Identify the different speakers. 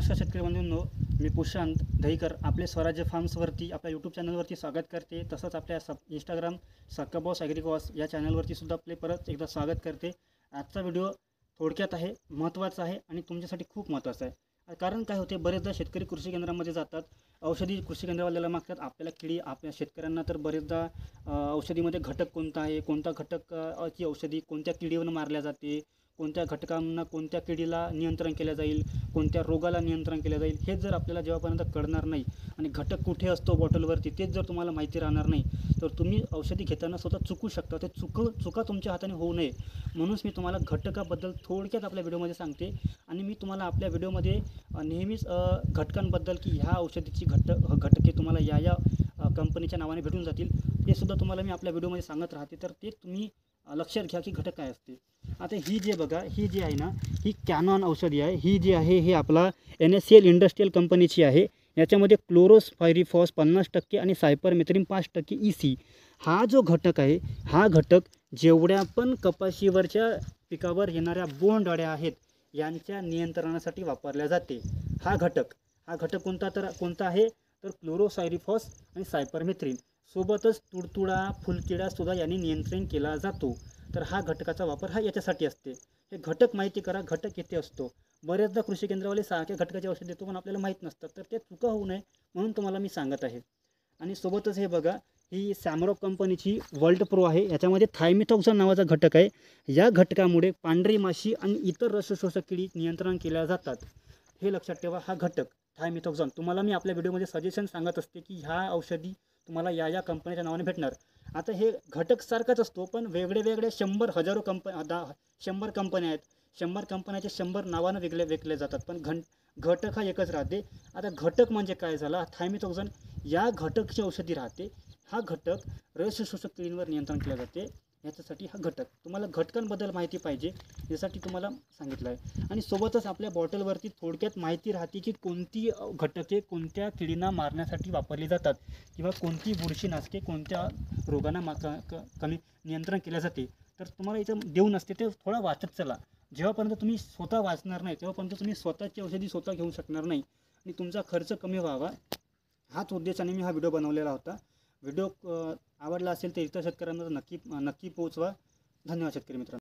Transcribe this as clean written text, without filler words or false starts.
Speaker 1: नमस्कार शेतकरी बंधूंनो, मी प्रशांत दहीकर आपले स्वराज्य फार्म्सवरती आपल्या यूट्यूब चॅनलवरती स्वागत करते। तसंच आपल्या इंस्टाग्राम सक्काबॉस ॲग्रिकॉस या चॅनलवरती सुद्धा आपले परत एकदा स्वागत करते। आजचा व्हिडिओ थोडक्यात आहे, महत्त्वाचा आहे आणि तुमच्यासाठी खूप महत्त्वाचा आहे। कारण काय होते, बरेचदा शेतकरी कृषी केंद्रामध्ये जातात, औषधी कृषी केंद्रवाल्याला मागतात आपल्याला किडी। आपल्या शेतकऱ्यांना तर बरेचदा औषधीमध्ये घटक कोणता आहे, कोणता घटक ची औषधी कोणत्या किडीवर मारल्या जाते, कोणत्या घटकांना कोणत्या किडीला नियंत्रण केलं जाईल, कोणत्या रोगाला नियंत्रण केलं जाईल, हे जर आपल्याला जेव्हापर्यंत कळणार नाही आणि घटक कुठे असतो बॉटलवरती तेच जर तुम्हाला माहिती राहणार नाही तर तुम्ही औषधी घेताना स्वतः चुकू शकता। ते चुका तुमच्या हाताने होऊ नये म्हणूनच मी तुम्हाला घटकाबद्दल थोडक्यात आपल्या व्हिडिओमध्ये सांगते। आणि मी तुम्हाला आपल्या व्हिडिओमध्ये नेहमीच घटकांबद्दल की ह्या औषधीची घटके तुम्हाला या कंपनीच्या नावाने भेटून जातील ते सुद्धा तुम्हाला मी आपल्या व्हिडिओमध्ये सांगत राहते, तर ते तुम्ही लक्षात घ्या की घटक काय असते। आता ही जे बघा, ही जी आहे ना, ही कॅनॉन औषधी आहे। ही जी आहे हे आपला NSCL इंडस्ट्रियल कंपनीची आहे। याच्यामध्ये क्लोरोफायरिफॉस 50% आणि सायपरमेथ्रिन 5% EC हा जो घटक आहे, हा घटक जेवढ्या पण कपाशीवरच्या पिकावर येणाऱ्या बोंड अळ्या आहेत यांच्या नियंत्रणासाठी वापरला जाते। हा घटक कोणता आहे तर क्लोरोफायरिफॉस आणि सायपरमेथ्रिन सोबतच तुडतुडा, फुलकिडा सुद्धा यांनी नियंत्रण केला जातो। तर हा घटकाचा वापर हा याच्यासाठी असते। हे घटक माहिती करा, घटक येथे असतो। बरेचदा कृषी केंद्रावाले सारख्या घटकाचे औषध देतो पण आपल्याला माहीत नसतात, तर ते चुका होऊ नये म्हणून तुम्हाला मी सांगत आहे। आणि सोबतच हे बघा, ही सॅमरॉक कंपनीची वर्ल्ड प्रो आहे। याच्यामध्ये थायमिथॉक्झान नावाचा घटक आहे। या घटकामुळे पांढरी माशी आणि इतर रसशोषक किडी नियंत्रण केल्या जातात। हे लक्षात ठेवा, हा घटक थायमिथॉक्झान तुम्हाला मी आपल्या व्हिडिओमध्ये सजेशन सांगत असते की ह्या औषधी तुम्हाला या कंपनीच्या नावाने भेटणार। आता हे घटक सारखाच असतो पण वेगळे 100 कंपन्या आहेत। 100 कंपन्याचे 100 नावानं विकले जातात, पण घटक हा एकच राहते। आता घटक म्हणजे काय झाला, थायमिथॉक्झान या घटकची औषधी राहते। हा घटक रसशोषक किडींवर नियंत्रण केले जाते। याच्यासाठी हा घटक तुम्हाला घटकांबद्दल माहिती पाहिजे यासाठी तुम्हाला सांगितलं आहे। आणि सोबतच आपल्या बॉटलवरती थोडक्यात माहिती राहते की कोणती घटके कोणत्या किडींना मारण्यासाठी वापरली जातात किंवा कोणती बुरशीनाशके कोणत्या रोगांना कमी नियंत्रण केले जाते। तर तुम्हाला इथं देऊन असते ते थोडा वाचत चला। जेव्हापर्यंत तुम्ही स्वतः वाचणार नाही तेव्हापर्यंत तुम्ही स्वतःची औषधी स्वतः घेऊ शकणार नाही आणि तुमचा खर्च कमी व्हावा, हाच उद्देशाने मी हा व्हिडिओ बनवलेला होता। व्हिडिओ आवडला असेल तर इतर शेतकऱ्यांना नक्की पोहोचवा। धन्यवाद शेतकरी मित्रांनो।